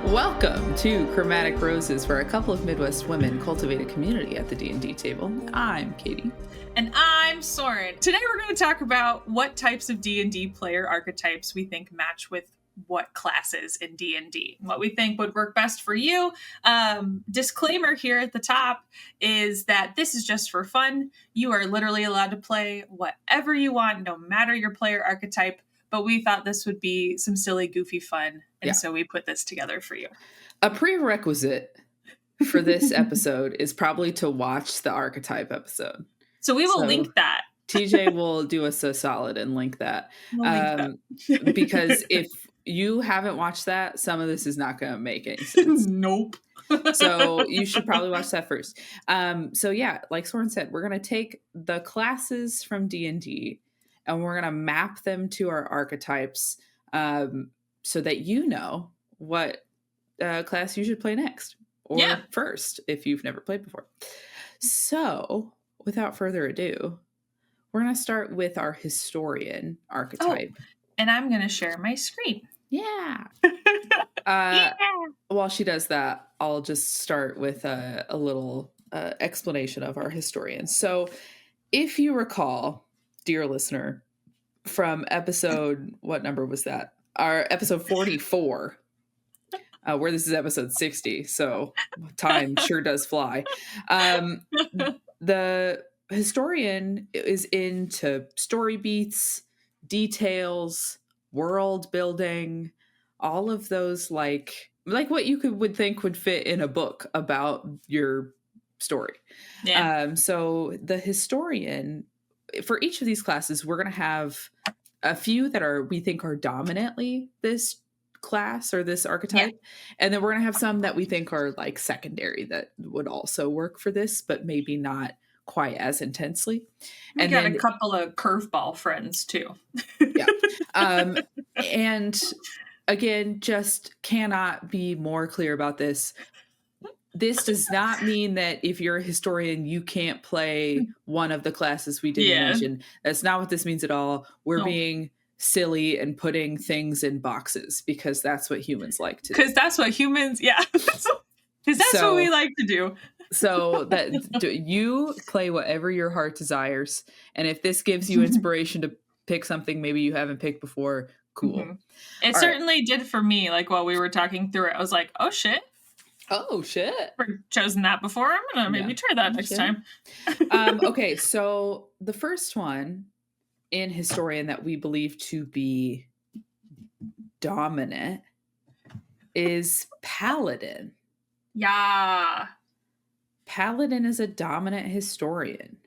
Welcome to Chromatic Roses, where a couple of Midwest women cultivate a community at the D&D table. I'm Caitie. And I'm Soren. Today we're going to talk about what types of D&D player archetypes we think match with what classes in D&D. What we think would work best for you. Disclaimer here at the top is that this is just for fun. You are literally allowed to play whatever you want, no matter your player archetype. But we thought this would be some silly, goofy fun. And so we put this together for you. A prerequisite for this episode is probably to watch the Archetype episode. So we will link that. TJ will do us a solid and link that. Because if you haven't watched that, some of this is not going to make any sense. Nope. So you should probably watch that first. So yeah, like Soren said, we're going to take the classes from D&D and we're going to map them to our archetypes so that you know what class you should play next or first if you've never played before. So without further ado, we're going to start with our historian archetype. Oh, and I'm going to share my screen. Yeah. While she does that, I'll just start with a little explanation of our historian. So if you recall, dear listener, from episode, what number was that? Our episode 44, where this is episode 60. So time sure does fly. The historian is into story beats, details, world building, all of those like what you would think would fit in a book about your story. Yeah. So the historian, for each of these classes, we're going to have a few that we think are dominantly this class or this archetype. Yeah. And then we're going to have some that we think are like secondary that would also work for this, but maybe not quite as intensely. We got a couple of curveball friends too. Yeah. And again, just cannot be more clear about this. This does not mean that if you're a historian, you can't play one of the classes we didn't mention. That's not what this means at all. We're being silly and putting things in boxes because that's what humans like to do. Because that's what humans, Because that's what we like to do. So that you play whatever your heart desires. And if this gives you inspiration to pick something maybe you haven't picked before, cool. Mm-hmm. It certainly did for me. Like while we were talking through it, I was like, oh shit. Oh shit. I've chosen that before. I'm gonna maybe try that next time. Okay, so the first one in historian that we believe to be dominant is paladin. Yeah. Paladin is a dominant historian.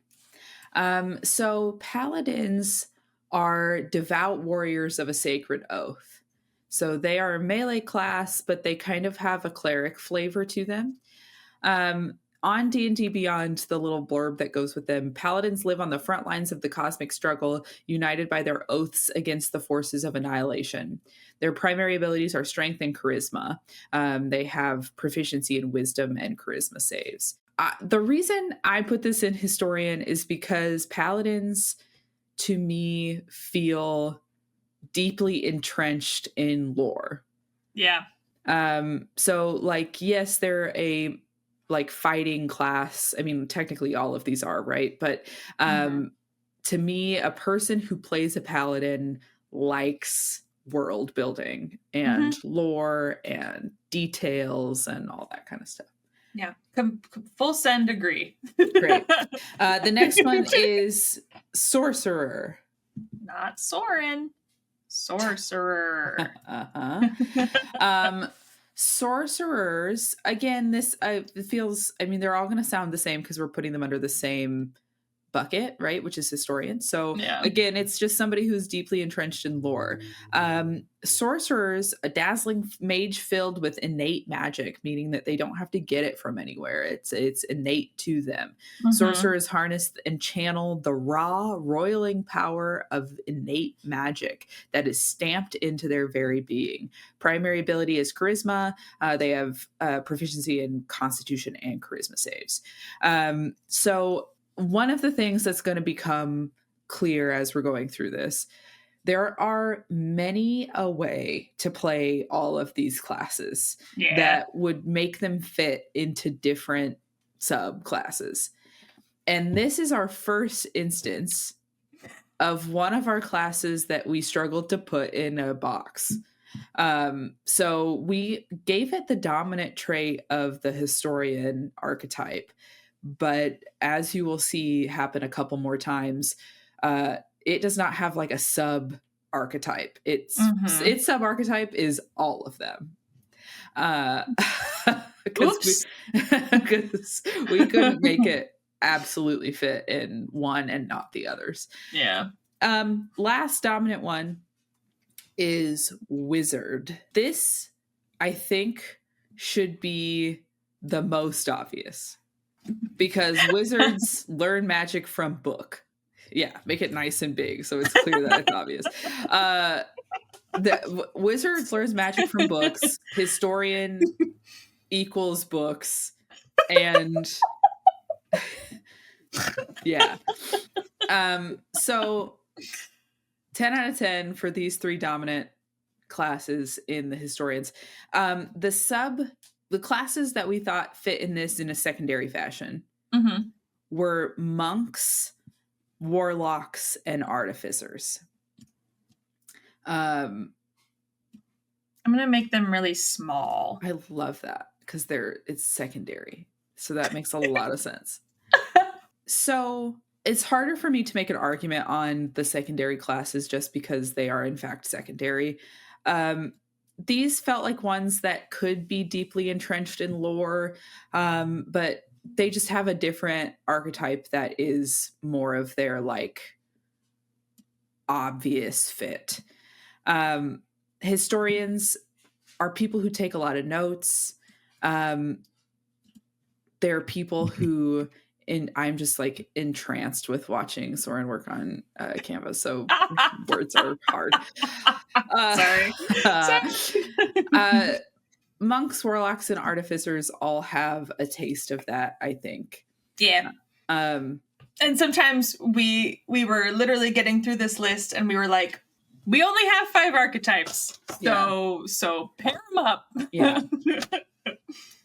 So paladins are devout warriors of a sacred oath. So they are a melee class, but they kind of have a cleric flavor to them. On D&D Beyond, the little blurb that goes with them, paladins live on the front lines of the cosmic struggle, united by their oaths against the forces of annihilation. Their primary abilities are strength and charisma. They have proficiency in wisdom and charisma saves. The reason I put this in historian is because paladins, to me, feel deeply entrenched in lore. Yeah. So like, yes, they're a like fighting class. I mean, technically all of these are, right? But to me, a person who plays a paladin likes world building and lore and details and all that kind of stuff. Yeah. Full send agree. Great. The next one is sorcerer. Not Soren. Sorcerer. Sorcerers, again, this feels, I mean, they're all going to sound the same because we're putting them under the same bucket, right? Which is historian. So again, it's just somebody who's deeply entrenched in lore. Sorcerers, a dazzling mage filled with innate magic, meaning that they don't have to get it from anywhere. It's innate to them. Sorcerers harness and channel the raw, roiling power of innate magic that is stamped into their very being. Primary ability is charisma. They have proficiency in constitution and charisma saves. So one of the things that's going to become clear as we're going through this there are many a way to play all of these classes Yeah. that would make them fit into different subclasses. And this is our first instance of one of our classes that we struggled to put in a box. So we gave it the dominant trait of the historian archetype, but as you will see happen a couple more times, it does not have like a sub archetype. Its sub archetype is all of them. Because we couldn't make it absolutely fit in one and not the others. Yeah. Last dominant one is wizard. This, I think, should be the most obvious because wizards learn magic from book. Yeah, make it nice and big so it's clear that it's obvious. The wizards learns magic from books. Historian equals books, and yeah. So 10 out of 10 for these three dominant classes in the historians. The classes that we thought fit in this in a secondary fashion were monks, warlocks, and artificers. I'm gonna make them really small. I love that because it's secondary, so that makes a lot of sense. So it's harder for me to make an argument on the secondary classes just because they are in fact secondary. These felt like ones that could be deeply entrenched in lore, but they just have a different archetype that is more of their like obvious fit. Historians are people who take a lot of notes. They're people who, I'm just like entranced with watching Soren work on Canva, so words are hard. Sorry. Monks, warlocks, and artificers all have a taste of that, I think. Yeah. And sometimes we were literally getting through this list and we were like, we only have 5 archetypes. So pair them up. Yeah.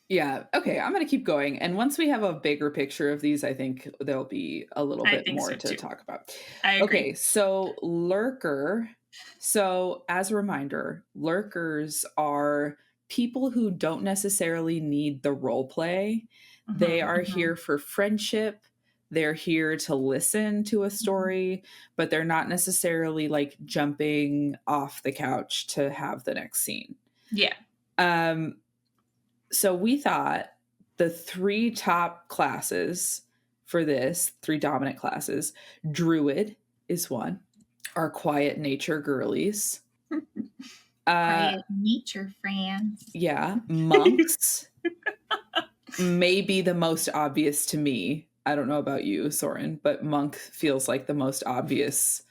Yeah. Okay. I'm going to keep going. And once we have a bigger picture of these, I think there'll be a little bit more to talk about. I agree. Okay. So Lurker. So as a reminder, Lurkers are people who don't necessarily need the role play. They are here for friendship. They're here to listen to a story, but they're not necessarily like jumping off the couch to have the next scene. Yeah. So we thought the 3 top classes for this, 3 dominant classes, Druid is one, our quiet nature girlies. Quiet nature friends. Yeah. Monks may be the most obvious to me. I don't know about you, Soren, but monk feels like the most obvious.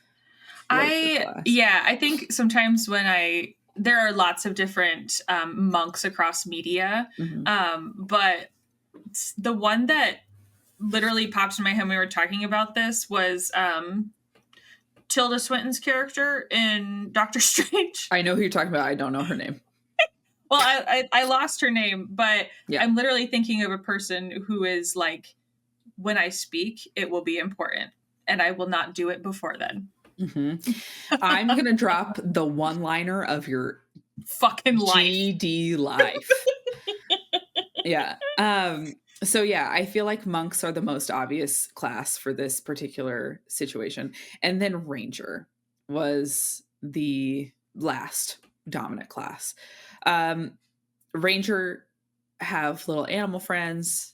I think sometimes when there are lots of different monks across media, but the one that literally popped in my head when we were talking about this was Tilda Swinton's character in Doctor Strange. I know who you're talking about. I don't know her name. Well, I lost her name, but I'm literally thinking of a person who is like, when I speak, it will be important, and I will not do it before then. I'm going to drop the one-liner of your fucking life. GD life. Yeah. So yeah, I feel like monks are the most obvious class for this particular situation. And then ranger was the last dominant class. Ranger have little animal friends.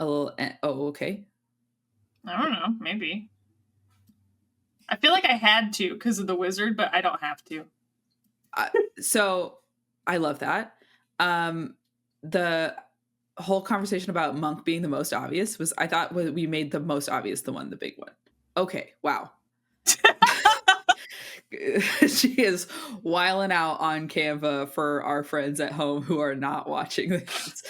Okay. I don't know. Maybe. I feel like I had to because of the wizard, but I don't have to. So I love that. The whole conversation about monk being the most obvious was, I thought we made the most obvious the big one. Okay. Wow. She is wiling out on Canva for our friends at home who are not watching this.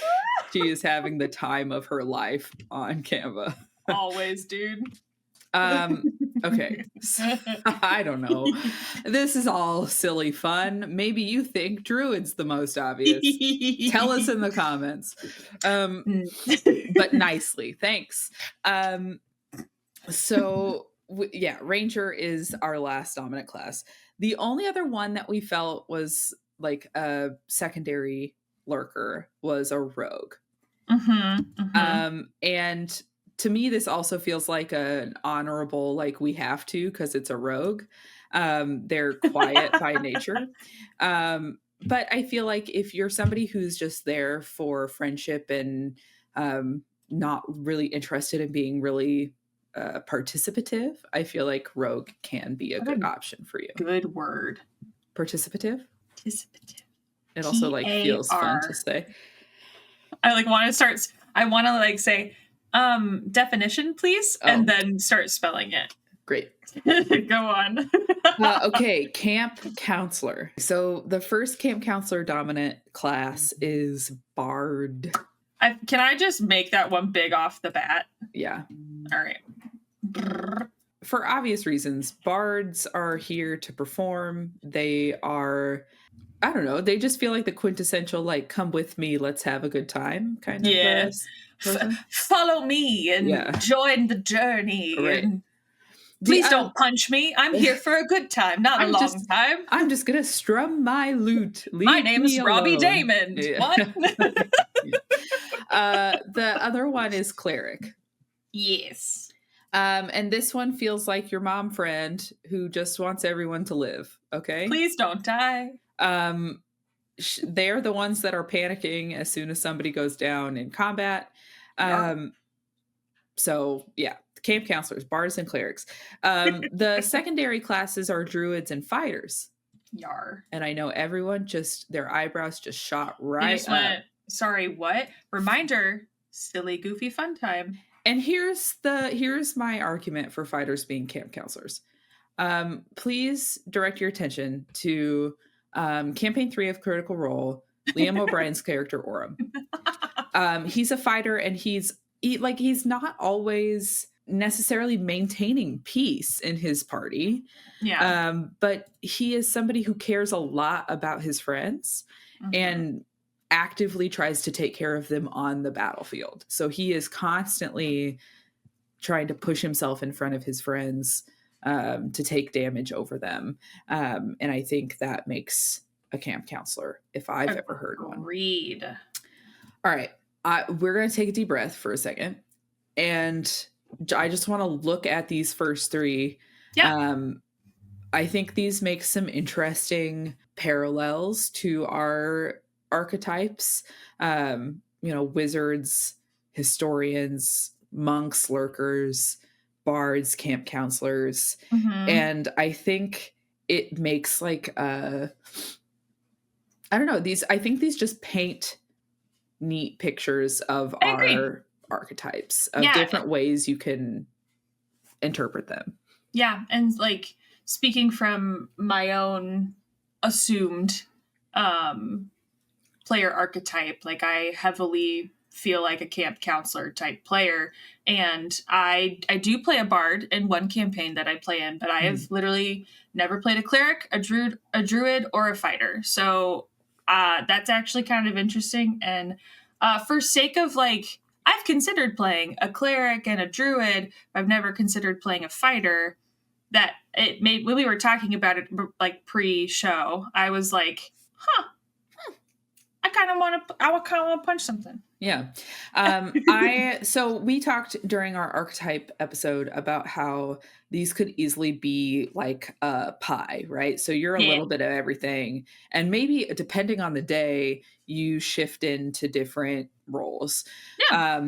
She is having the time of her life on Canva. Always, dude. Okay. So, I don't know. This is all silly fun. Maybe you think Druid's the most obvious. Tell us in the comments. But nicely. Thanks. So, yeah, Ranger is our last dominant class. The only other one that we felt was like a secondary lurker was a rogue. And to me, this also feels like an honorable, like we have to because it's a rogue. They're quiet by nature. But I feel like if you're somebody who's just there for friendship and not really interested in being really participative, I feel like rogue can be a good option for you. Good word. Participative? Participative. It also like feels fun to say. I like want to start. I want to like say definition, please, and then start spelling it. Great. Go on. Okay, Camp Counselor. So the first Camp Counselor dominant class is Bard. Can I just make that one big off the bat? Yeah. All right. For obvious reasons, bards are here to perform. They are, I don't know, they just feel like the quintessential, like, come with me, let's have a good time kind of. Yes. Follow me and join the journey. Right. And please don't punch me. I'm here for a good time, not a long time. I'm just going to strum my lute. My name is Robbie Damon. Yeah. What? The other one is Cleric. Yes. And this one feels like your mom friend who just wants everyone to live. Okay. Please don't die. They're the ones that are panicking as soon as somebody goes down in combat. So yeah, Camp Counselors, Bards, and Clerics. The secondary classes are Druids and Fighters. Yar. And I know everyone their eyebrows just shot right up. Sorry, what? Reminder, silly, goofy fun time. And here's my argument for Fighters being Camp Counselors. Please direct your attention to campaign 3 of Critical Role, Liam O'Brien's character Orem. He's a fighter, and he's not always necessarily maintaining peace in his party. Yeah. But he is somebody who cares a lot about his friends and actively tries to take care of them on the battlefield. So he is constantly trying to push himself in front of his friends to take damage over them. And I think that makes a Camp Counselor, if I've ever heard one. Read. All right. We're going to take a deep breath for a second. And I just want to look at these first 3. Yeah. I think these make some interesting parallels to our archetypes. Wizards, historians, monks, lurkers, bards, camp counselors. And I think it makes like I don't know, I think these just paint neat pictures of our archetypes, of different ways you can interpret them. Yeah. And like speaking from my own assumed player archetype, like I heavily feel like a camp counselor type player, and I do play a bard in one campaign that I play in, but I have literally never played a cleric, a druid, or a fighter. So that's actually kind of interesting. And for sake of like, I've considered playing a cleric and a druid, but I've never considered playing a fighter. That it made when we were talking about it like pre-show, I was like, I kind of want to punch something. Yeah. So we talked during our archetype episode about how these could easily be like a pie, right? So you're a little bit of everything, and maybe depending on the day, you shift into different roles. Yeah.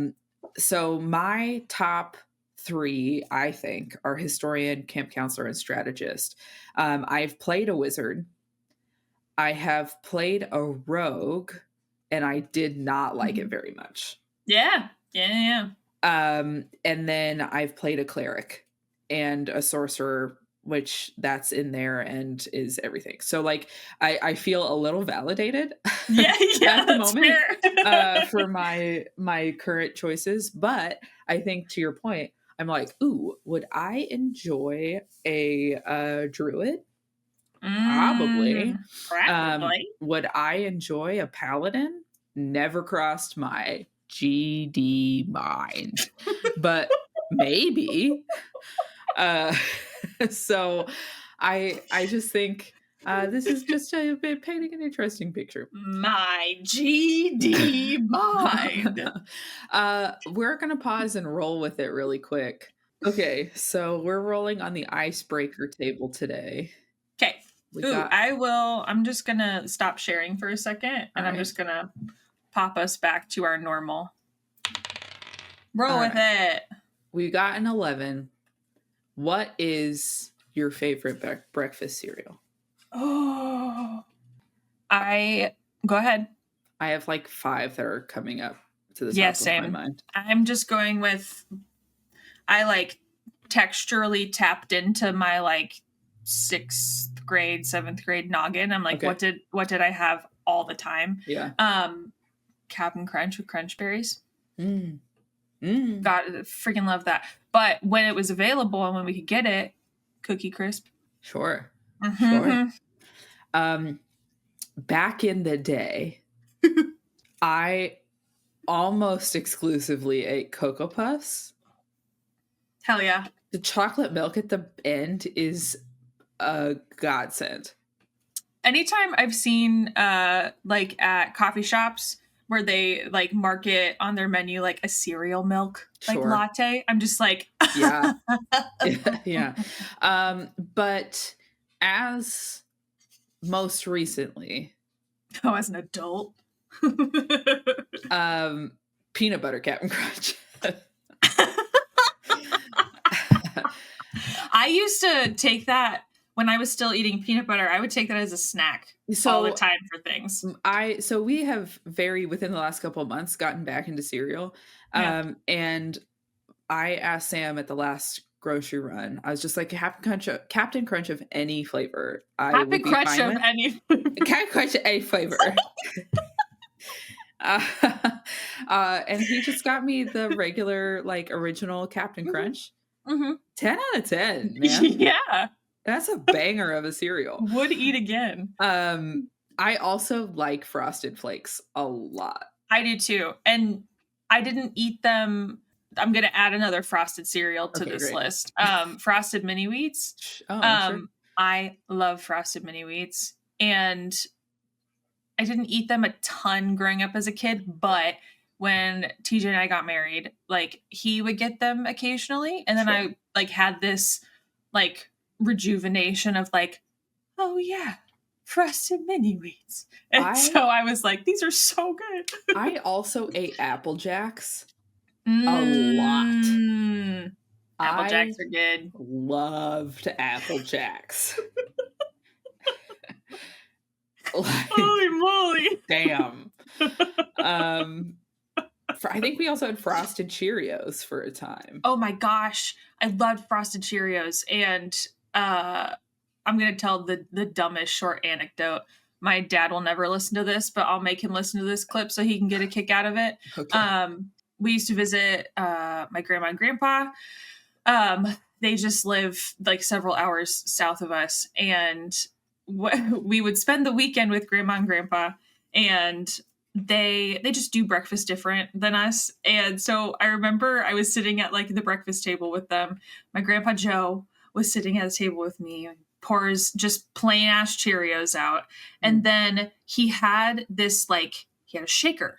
So my top 3, I think, are historian, camp counselor, and strategist. I've played a wizard. I have played a rogue, and I did not like it very much. Yeah. And then I've played a cleric and a sorcerer, which that's in there and is everything. So like, I feel a little validated at the moment for my current choices. But I think, to your point, I'm like, ooh, would I enjoy a druid? Probably. Probably. Would I enjoy a paladin? Never crossed my GD mind, but maybe. Uh, so I just think this is just a bit painting an interesting picture. My GD mind. We're gonna pause and roll with it really quick. Okay, so we're rolling on the icebreaker table today. Okay. We Ooh, got I'm just gonna stop sharing for a second, and I'm just gonna pop us back to our normal. Roll with it. We got an 11. What is your favorite breakfast cereal? Oh, go ahead. I have like 5 that are coming up to the top same. of my mind. I'm just going with, I like texturally tapped into my like 6th grade, 7th grade noggin. I'm like, Okay. what did I have all the time? Yeah. Cap'n Crunch with Crunch Berries. God, freaking love that. But when it was available and when we could get it, Cookie Crisp. Sure. Mm-hmm. Sure. Back in the day, I almost exclusively ate Cocoa Puffs. Hell yeah. The chocolate milk at the end is a godsend. Anytime I've seen like at coffee shops where they like market on their menu like a cereal milk like latte, I'm just like yeah. Yeah. But as most recently, as an adult, peanut butter Cap'n Crunch. I used to take that when I was still eating peanut butter. I would take that as a snack all the time for things. So we have within the last couple of months gotten back into cereal. And I asked Sam at the last grocery run, I was just like, Captain Crunch of any flavor. Captain Crunch of any flavor. And he just got me the regular, like, original Captain Crunch. 10 out of 10, man. Yeah. That's a banger of a cereal. Would eat again. I also like Frosted Flakes a lot. I do too. And I didn't eat them. I'm going to add another frosted cereal to this list. Frosted Mini Wheats. Sure. I love Frosted Mini Wheats. And I didn't eat them a ton growing up as a kid, but when Teedge and I got married, like he would get them occasionally. And then I like had this like rejuvenation of like, oh yeah, Frosted Mini Wheats. And so I was like, these are so good. I also ate Apple Jacks a lot. Apple Jacks are good. Loved Apple Jacks. Like, holy moly. Damn. I think we also had Frosted Cheerios for a time. Oh my gosh. I loved Frosted Cheerios. And I'm going to tell the dumbest short anecdote. My dad will never listen to this, but I'll make him listen to this clip so he can get a kick out of it. Okay. We used to visit my grandma and grandpa. They just live like several hours south of us. And we would spend the weekend with grandma and grandpa, and they just do breakfast different than us. And so I remember I was sitting at like the breakfast table with them. My grandpa Joe was sitting at the table with me, pours just plain ass Cheerios out. And then he had a shaker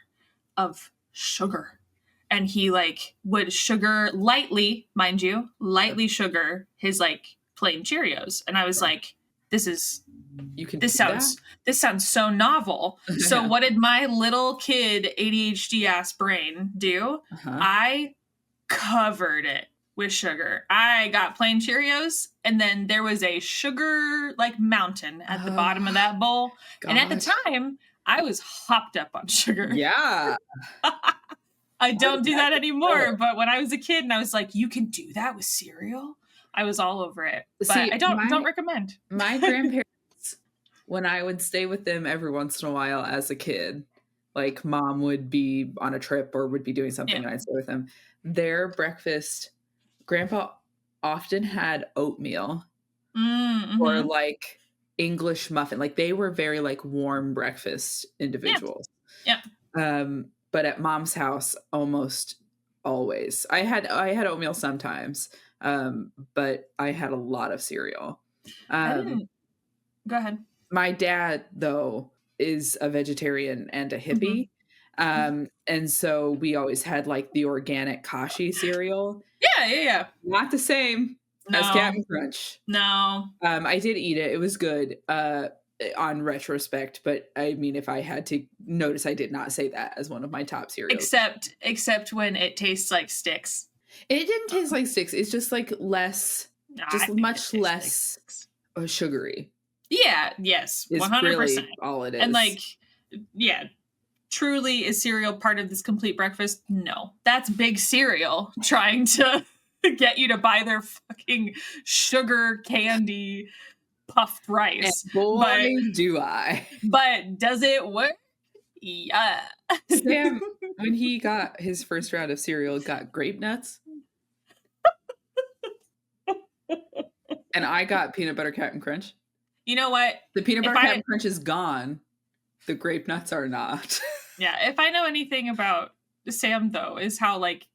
of sugar. And he like would sugar lightly, mind you, sugar his like plain Cheerios. And I was like, this sounds so novel. So what did my little kid ADHD ass brain do? I covered it with sugar. I got plain Cheerios, and then there was a sugar like mountain at the bottom of that bowl. Gosh. And at the time, I was hopped up on sugar. Yeah. I don't do that anymore, but when I was a kid and I was like, you can do that with cereal? I was all over it. But I don't recommend. My grandparents, when I would stay with them every once in a while as a kid, like mom would be on a trip or would be doing something and I'd stay with them, their breakfast Grandpa often had oatmeal or, Mm-hmm. like, English muffin, like, they were very, like, warm breakfast Yeah. individuals. Yeah. But at mom's house, almost always. I had oatmeal sometimes, but I had a lot of cereal. I Um, didn't. Go ahead. my dad, though, is a vegetarian and a Mm-hmm. hippie, and so we always had, like, the organic kashi cereal. Yeah. Yeah. Yeah. Not the same as No. Cap'n Crunch. No. I did eat it, it was good, on retrospect, but, I mean, if I had to notice, I did not say that as one of my top cereals. Except when it tastes like sticks. It didn't taste like sticks, it's just, like, No, I just think it much tastes like less, sticks. sugary Yeah. Yes. is 100%. really all it And is. like, yeah. Truly, is cereal part of this complete breakfast? No. That's big cereal trying to get you to buy their fucking sugar candy puffed And rice. boy, do I. But does it work? Yeah. Sam, when he got his first round of cereal, got grape nuts. And I got peanut butter Cap'n Crunch. You know what? The peanut If butter I Cap'n Crunch is gone. The grape nuts are not. yeah, if I know anything about Sam though, is how like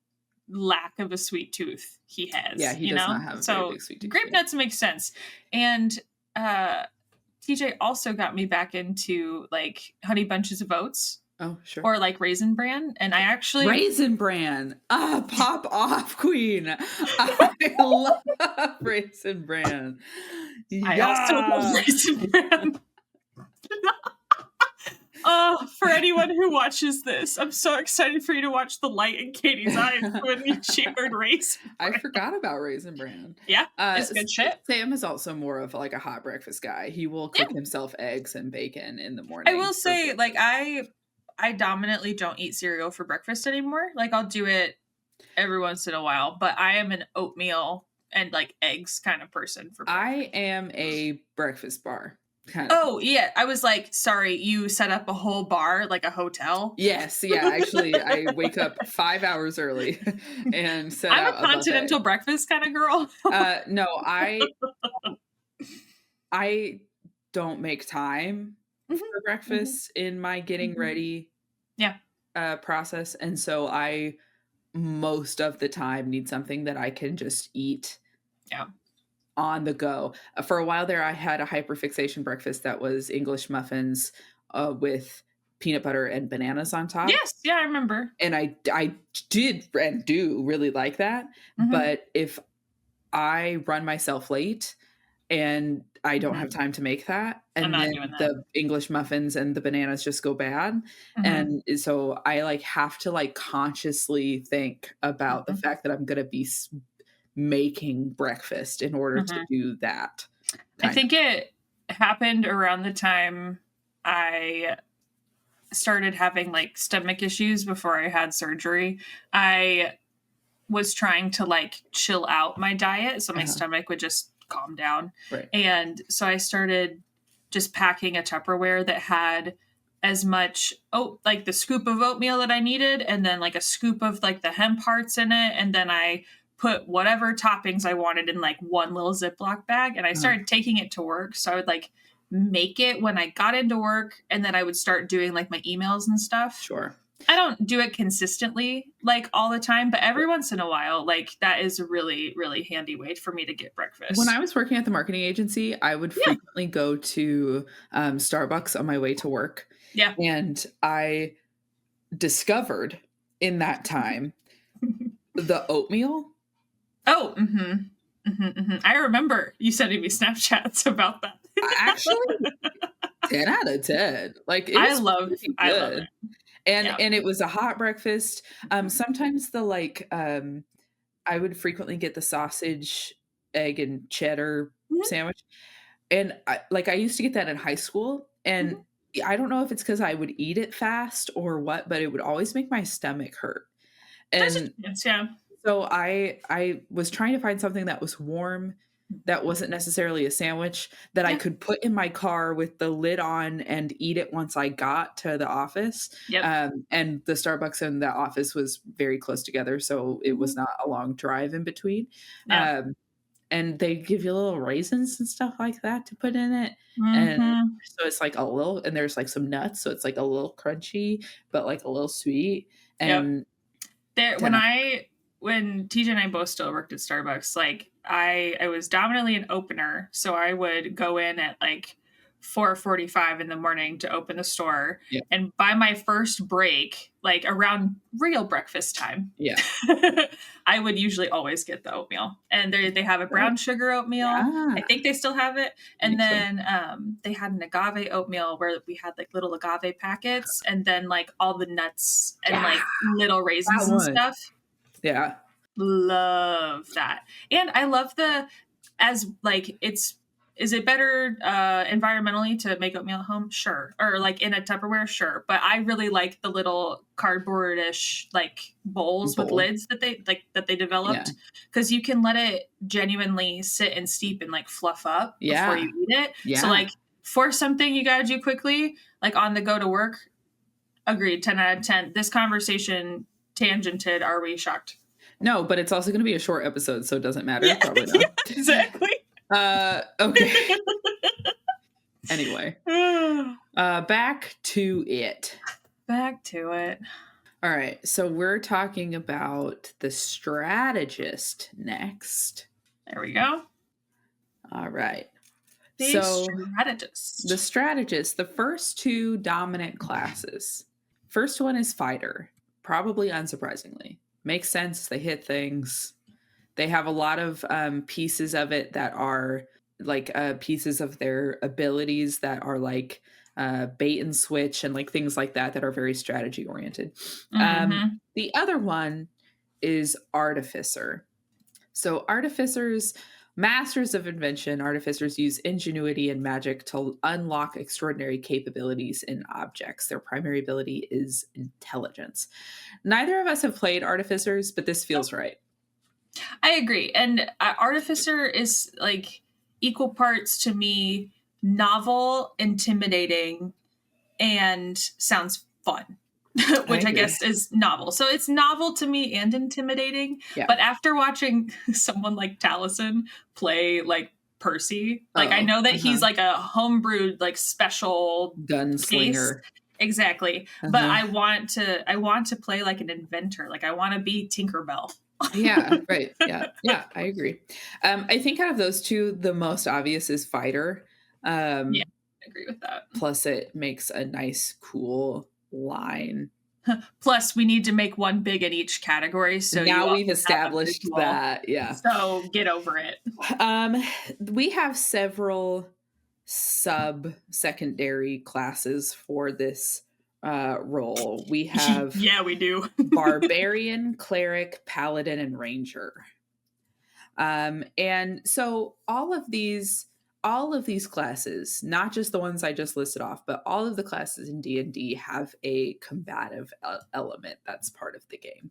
lack of a sweet tooth he has. Yeah, he you does know? not have a very So big sweet tooth. grape nuts makes sense. And TJ also got me back into like honey bunches of oats Oh, sure. or like raisin bran. And I actually Raisin Bran. Ah, pop off, queen. I love Raisin Bran. I also love raisin bran. Oh, for anyone who watches this, I'm so excited for you to watch the light in Caitie's eyes when she heard raisin. I forgot about Raisin Bran. Yeah, it's good shit. Sam is also more of like a hot breakfast guy. He will cook himself eggs and bacon in the morning. I will say, like, I dominantly don't eat cereal for breakfast anymore. Like, I'll do it every once in a while, but I am an oatmeal and like eggs kind of person for breakfast. I am a breakfast bar kind of. Oh, yeah. I was like, sorry, you set up a whole bar like a hotel? Yes, yeah. Actually, I wake up 5 hours early and set I'm out a continental breakfast kind of girl. No, I don't make time for breakfast in my getting ready process, and so I most of the time need something that I can just eat on the go. For a while there, I had a hyperfixation breakfast that was English muffins with peanut butter and bananas on top. Yes, yeah, I remember. And I did and do really like that. But if I run myself late and I don't have time to make that, and then the English muffins and the bananas just go bad. And so I like have to like consciously think about the fact that I'm going to be making breakfast in order to do that. I think it happened around the time I started having like stomach issues before I had surgery. I was trying to like chill out my diet so my stomach would just calm down. Right. And so I started just packing a Tupperware that had as much like the scoop of oatmeal that I needed, and then like a scoop of like the hemp hearts in it, and then I put whatever toppings I wanted in like one little Ziploc bag, and I started taking it to work. So I would like make it when I got into work, and then I would start doing like my emails and stuff. Sure. I don't do it consistently, like all the time, but every once in a while, like that is a really, really handy way for me to get breakfast. When I was working at the marketing agency, I would frequently go to Starbucks on my way to work. Yeah. And I discovered in that time the oatmeal. Oh, I remember you sending me Snapchats about that. Actually, 10 out of 10. Like, I love it. And it was a hot breakfast. Sometimes the like I would frequently get the sausage, egg, and cheddar sandwich. And I used to get that in high school. And I don't know if it's because I would eat it fast or what, but it would always make my stomach hurt. And so I was trying to find something that was warm that wasn't necessarily a sandwich that I Yeah. could put in my car with the lid on and eat it once I got to the office. Yep. And the Starbucks and the office was very close together, so it was Mhm. not a long drive in between. Yeah. And they give you little raisins and stuff like that to put in it. And Mhm. so it's like a little, and there's like some nuts, so it's like a little crunchy, but like a little sweet. Yep. And There 10 when Teedge and I both still worked at Starbucks, like I was dominantly an opener, so I would go in at like 4:45 in the morning to open the store, Yeah. and by my first break, like around real breakfast time, Yeah. I would usually always get the oatmeal. And they have a Right. brown sugar oatmeal. I Yeah. think they still have it. I And think so. then they had an agave oatmeal where we had like little agave packets and then like all the nuts and Yeah. like little That raisins and one. stuff. Yeah. Love that. And I love as like is it better environmentally to make oatmeal at home? Sure. Or like in a Tupperware? Sure. But I really like the little cardboardish like bowls with Bowl. lids that they Yeah. developed, because you can let it genuinely sit and steep and like fluff up before Yeah. you eat it. So Yeah. like for something you gotta do quickly, like on the go to work, agreed, 10 out of 10. This conversation tangented, are we shocked? No, but it's also gonna be a short episode, so it doesn't matter. Yeah, Probably yeah, not. exactly. Okay. Anyway, back to it. Back to it. All right, so we're talking about the Strategist next. There we go. All right. The So Strategist. the Strategist, the first two dominant classes. First one is Fighter, probably unsurprisingly. Makes sense. They hit things. They have a lot of pieces of it that are like pieces of their abilities that are like bait and switch and like things like that are very strategy oriented. Mm-hmm. The other one is Artificer. So artificers, masters of invention, artificers use ingenuity and magic to unlock extraordinary capabilities in objects. Their primary ability is intelligence. Neither of us have played artificers, but this feels right. I agree. And Artificer is like equal parts to me novel, intimidating, and sounds fun. Which I guess is novel. So it's novel to me and intimidating. Yeah. But after watching someone like Taliesin play like Percy, like I know that he's like a homebrewed, like special gunslinger. case. Exactly. But I want to play like an inventor. Like I want to be Tinkerbell. Yeah, right. Yeah, I agree. I think out of those two, the most obvious is Fighter. Yeah, I agree with that. Plus, it makes a nice, cool line. Plus, we need to make one big in each category. So now we've established that. Yeah. So get over it. We have several sub-secondary classes for this role. We have yeah, we do. Barbarian, Cleric, Paladin, and Ranger. And so all of these classes, not just the ones I just listed off, but all of the classes in D&D have a combative element that's part of the game.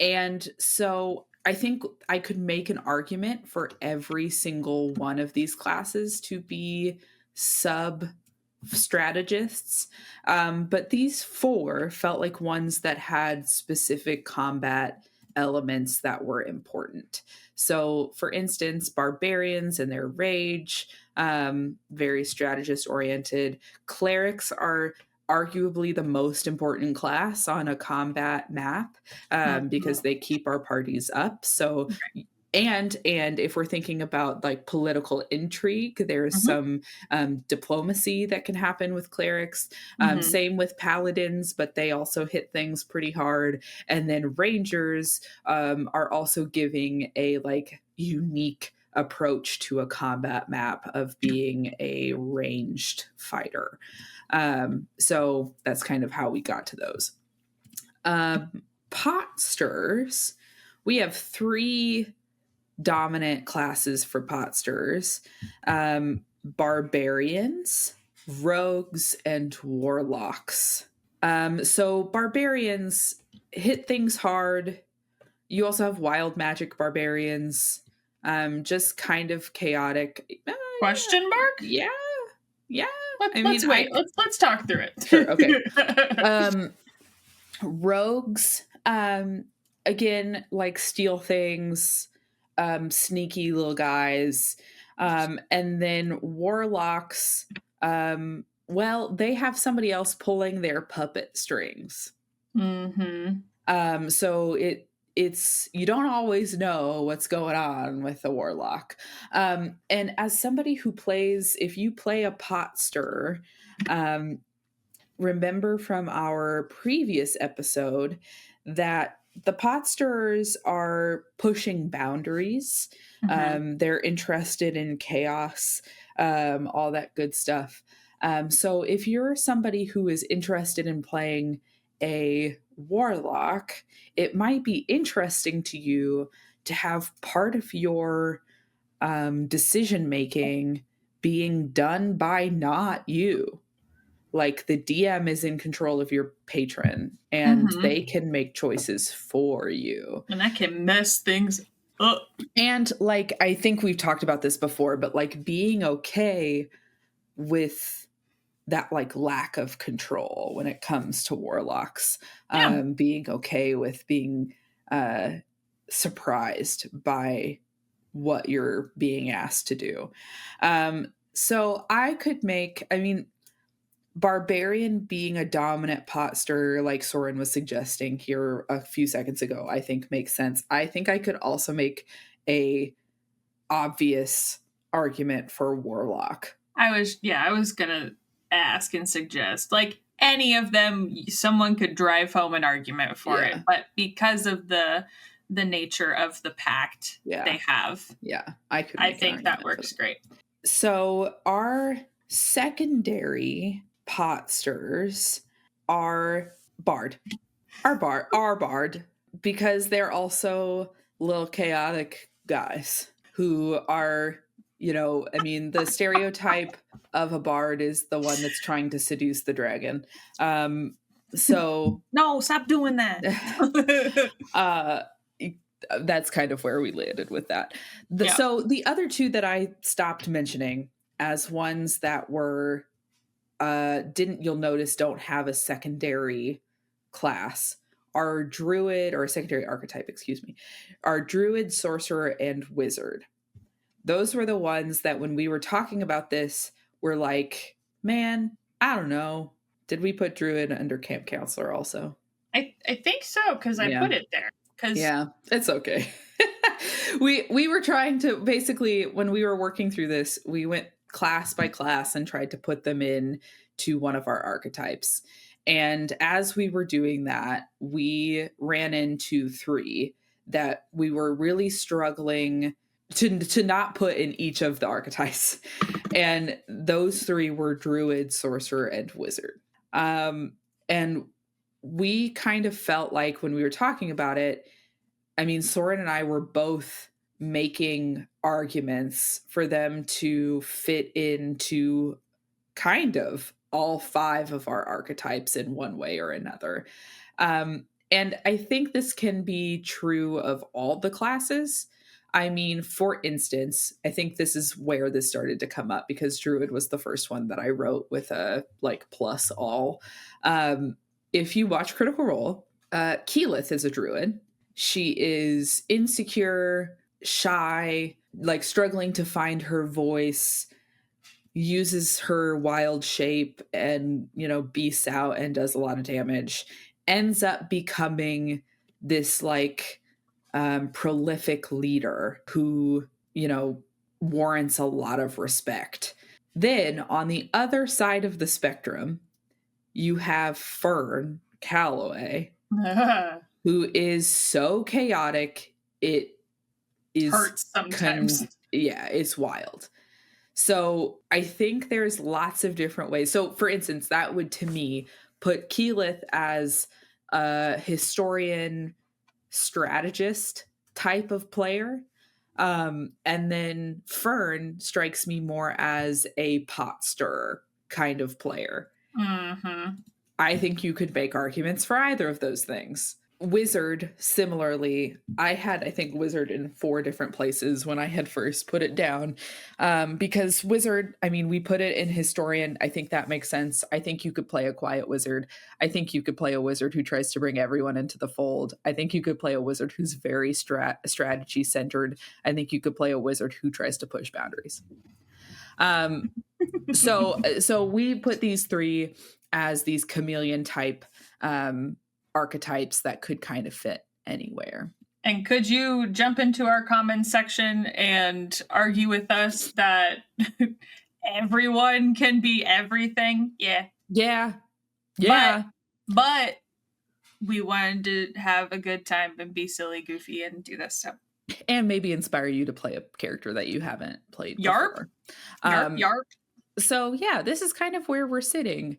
And so I think I could make an argument for every single one of these classes to be sub-strategists. But these four felt like ones that had specific combat elements that were important. So, for instance, barbarians and their rage, very strategist oriented. Clerics are arguably the most important class on a combat map because they keep our parties up. So, and if we're thinking about like political intrigue, there's some diplomacy that can happen with clerics. Same with paladins, but they also hit things pretty hard. And then rangers are also giving a like unique approach to a combat map of being a ranged fighter. So that's kind of how we got to those. Pot stirrers, we have three dominant classes for pot stirrers: barbarians, rogues, and warlocks. So barbarians hit things hard. You also have wild magic barbarians. Just kind of chaotic. Question mark? Yeah. Yeah. Let's wait. Let's talk through it. Sure. Okay. Rogues, again, like steal things, sneaky little guys. And then warlocks, well, they have somebody else pulling their puppet strings. So it's you don't always know what's going on with the warlock. And as somebody who plays, if you play a pot stirrer, remember from our previous episode that the pot stirrers are pushing boundaries. They're interested in chaos, all that good stuff. So if you're somebody who is interested in playing a warlock, it might be interesting to you to have part of your decision making being done by not you. Like the DM is in control of your patron and they can make choices for you. And that can mess things up. And like, I think we've talked about this before, but like being okay with that like lack of control when it comes to warlocks, being okay with being surprised by what you're being asked to do. So I could make, I mean, Barbarian being a dominant pot stirrer, like Soren was suggesting here a few seconds ago, I think makes sense. I think I could also make a obvious argument for Warlock. I was gonna ask and suggest, like, any of them, someone could drive home an argument for it, but because of the nature of the pact they have, I think that works great. So our secondary pot stirrers are bard, because they're also little chaotic guys who are, you know, I mean, the stereotype of a bard is the one that's trying to seduce the dragon. So no, stop doing that. That's kind of where we landed with that. So the other two that I stopped mentioning as ones that were you'll notice don't have a secondary class are druid, or a secondary archetype, excuse me, are druid, sorcerer, and wizard. Those were the ones that when we were talking about this, were like, man, I don't know. Did we put druid under camp counselor also? I think so, because I put it there. Yeah, it's okay. we were trying to, basically, when we were working through this, we went class by class and tried to put them in to one of our archetypes. And as we were doing that, we ran into three that we were really struggling to not put in each of the archetypes. And those three were druid, sorcerer, and wizard. And we kind of felt like when we were talking about it, I mean, Soren and I were both making arguments for them to fit into kind of all five of our archetypes in one way or another. And I think this can be true of all the classes. I mean, for instance, I think this is where this started to come up because Druid was the first one that I wrote with a like plus all. If you watch Critical Role, Keyleth is a Druid. She is insecure, shy, like struggling to find her voice, uses her wild shape and, you know, beasts out and does a lot of damage, ends up becoming this like prolific leader who, you know, warrants a lot of respect. Then on the other side of the spectrum, you have Fern Calloway, who is so chaotic, it is hurts sometimes. It's wild. So I think there's lots of different ways. So for instance, that would to me put Keyleth as a historian strategist type of player. And then Fern strikes me more as a pot stirrer kind of player. I think you could make arguments for either of those things. Wizard, similarly, I had, I think, Wizard in 4 different places when I had first put it down. Because Wizard, I mean, we put it in Historian. I think that makes sense. I think you could play a quiet wizard. I think you could play a wizard who tries to bring everyone into the fold. I think you could play a wizard who's very strategy centered. I think you could play a wizard who tries to push boundaries. So we put these 3 as these chameleon type archetypes that could kind of fit anywhere. And could you jump into our comments section and argue with us that everyone can be everything? Yeah. But we wanted to have a good time and be silly, goofy, and do this stuff. And maybe inspire you to play a character that you haven't played Yarp. before. Yarp. So yeah, this is kind of where we're sitting.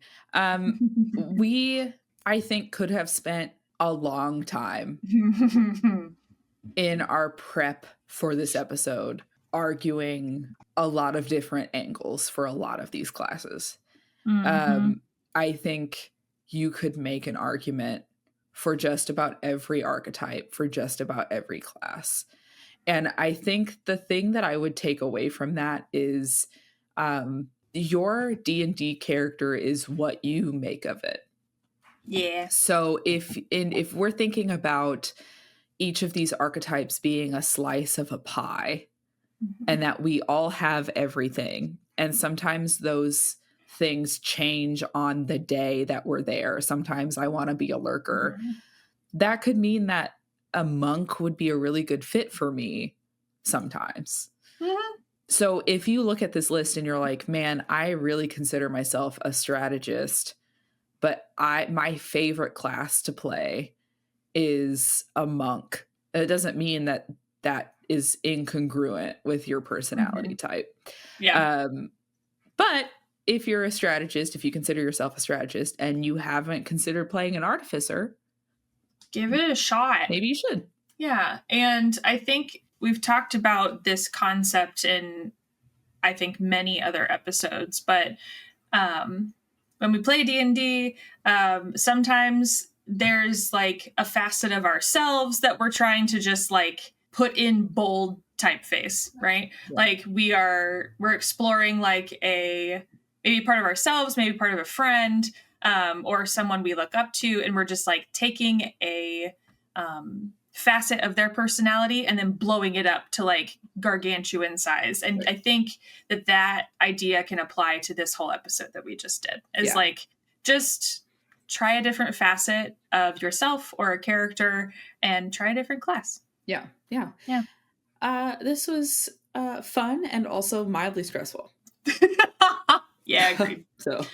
We, I think, could have spent a long time in our prep for this episode arguing a lot of different angles for a lot of these classes. I think you could make an argument for just about every archetype, for just about every class. And I think the thing that I would take away from that is your D&D character is what you make of it. Yeah. So if we're thinking about each of these archetypes being a slice of a pie, and that we all have everything, and sometimes those things change on the day that we're there. Sometimes I want to be a lurker. That could mean that a monk would be a really good fit for me sometimes. So if you look at this list and you're like, man, I really consider myself a strategist, but my favorite class to play is a monk. It doesn't mean that that is incongruent with your personality type. Yeah. But if you're a strategist, if you consider yourself a strategist and you haven't considered playing an artificer, give it a shot. Maybe you should. Yeah. And I think we've talked about this concept in, I think, many other episodes, but when we play D&D, sometimes there's like a facet of ourselves that we're trying to just like put in bold typeface, right? Yeah. Like we're exploring like maybe part of ourselves, maybe part of a friend, or someone we look up to, and we're just like taking a facet of their personality and then blowing it up to like gargantuan size. And I think that idea can apply to this whole episode that we just did. Is like, just try a different facet of yourself or a character and try a different class. Yeah. This was fun and also mildly stressful. Yeah, agreed. So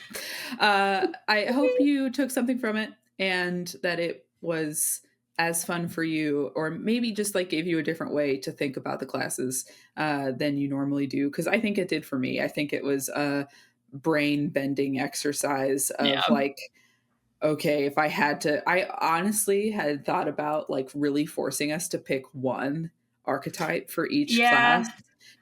I hope you took something from it and that it was as fun for you, or maybe just like gave you a different way to think about the classes than you normally do. Because I think it did for me. I think it was a brain bending exercise of like, okay, if I had to, I honestly had thought about like really forcing us to pick one archetype for each class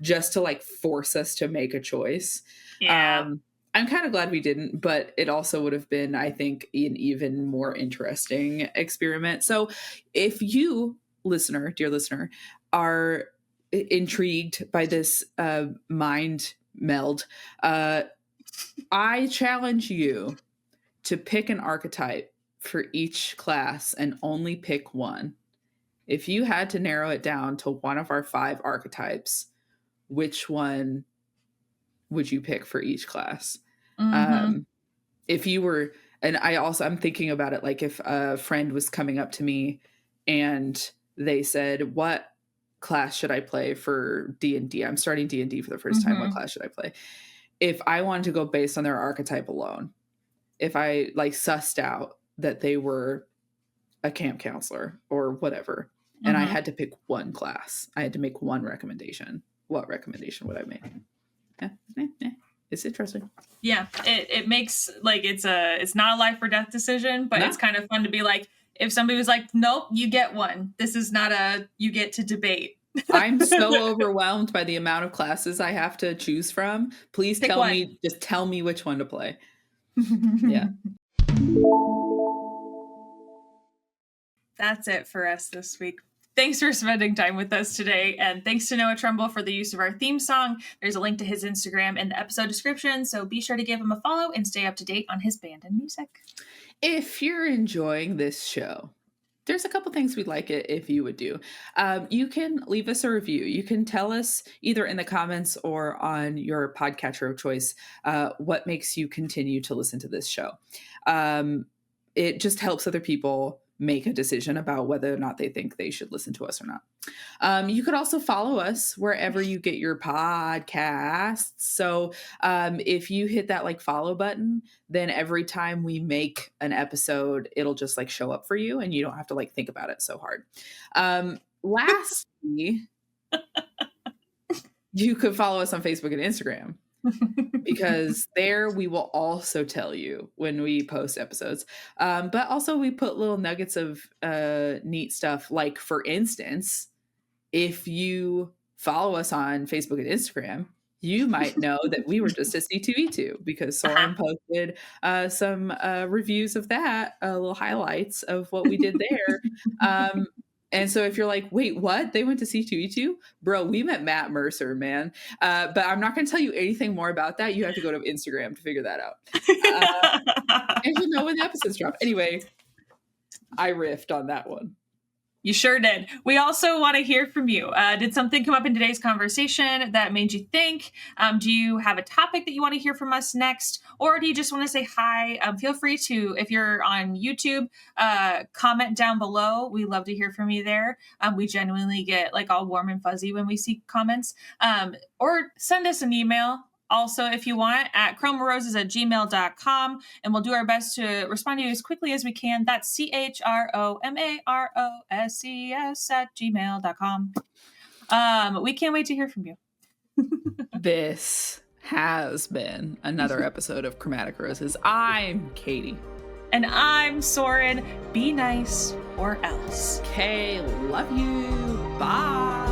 just to like force us to make a choice. I'm kind of glad we didn't, but it also would have been, I think, an even more interesting experiment. So if you, dear listener, are intrigued by this mind meld, I challenge you to pick an archetype for each class and only pick one. If you had to narrow it down to one of our 5 archetypes, which one would you pick for each class? If you were, and I'm thinking about it, like if a friend was coming up to me and they said, what class should I play for D&D? I'm starting D&D for the first time. What class should I play? If I wanted to go based on their archetype alone, if I like sussed out that they were a camp counselor or whatever, and I had to pick one class, I had to make one recommendation, what recommendation would I make? It's interesting. Yeah, it makes like it's not a life or death decision, but it's kind of fun to be like, if somebody was like, nope, you get one. This is not you get to debate. I'm so overwhelmed by the amount of classes I have to choose from. Please tell me which one to play. Yeah. That's it for us this week. Thanks for spending time with us today, and thanks to Noah Trumbull for the use of our theme song. There's a link to his Instagram in the episode description, so be sure to give him a follow and stay up to date on his band and music. If you're enjoying this show, there's a couple things we'd like it if you would do. You can leave us a review. You can tell us either in the comments or on your podcatcher of choice what makes you continue to listen to this show. It just helps other people make a decision about whether or not they think they should listen to us or not. You could also follow us wherever you get your podcasts. So if you hit that like follow button, then every time we make an episode, it'll just like show up for you and you don't have to like think about it so hard. Lastly, you could follow us on Facebook and Instagram. Because there we will also tell you when we post episodes. But also we put little nuggets of neat stuff. Like, for instance, if you follow us on Facebook and Instagram, you might know that we were just at C2E2 because Soren posted some reviews of that, little highlights of what we did there. And so if you're like, wait, what? They went to C2E2? Bro, we met Matt Mercer, man. But I'm not going to tell you anything more about that. You have to go to Instagram to figure that out. And you'll know when the episodes drop. Anyway, I riffed on that one. You sure did. We also want to hear from you. Did something come up in today's conversation that made you think? Do you have a topic that you want to hear from us next? Or do you just want to say hi? Feel free to, if you're on YouTube, comment down below. We love to hear from you there. We genuinely get like all warm and fuzzy when we see comments. Or send us an email. Also, if you want, at chromaroses@gmail.com, and we'll do our best to respond to you as quickly as we can. That's CHROMAROSES@gmail.com. We can't wait to hear from you. This has been another episode of Chromatic Roses. I'm Caitie. And I'm Soren. Be nice or else. Okay, love you. Bye.